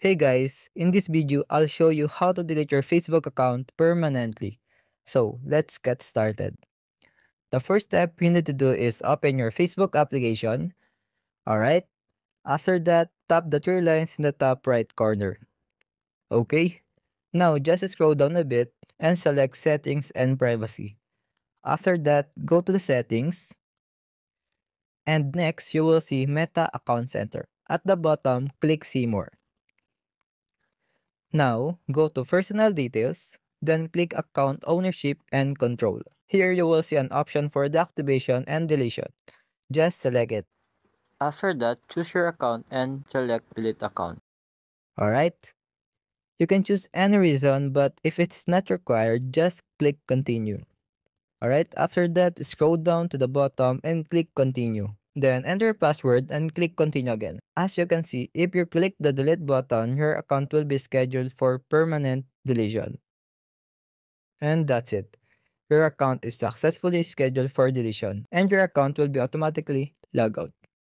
Hey guys, in this video, I'll show you how to delete your Facebook account permanently. So let's get started. The first step you need to do is open your Facebook application. Alright, after that, tap the three lines in the top right corner. Okay, now just scroll down a bit and select Settings and Privacy. After that, go to the Settings. And next, you will see Meta Account Center. At the bottom, click See More. Now, go to Personal Details, then click Account Ownership and Control. Here you will see an option for deactivation and deletion. Just select it. After that, choose your account and select Delete Account. Alright? You can choose any reason, but if it's not required, just click Continue. Alright, after that, scroll down to the bottom and click Continue. Then enter your password and click Continue again. As you can see, if you click the delete button, your account will be scheduled for permanent deletion. And that's it. Your account is successfully scheduled for deletion and your account will be automatically logged out.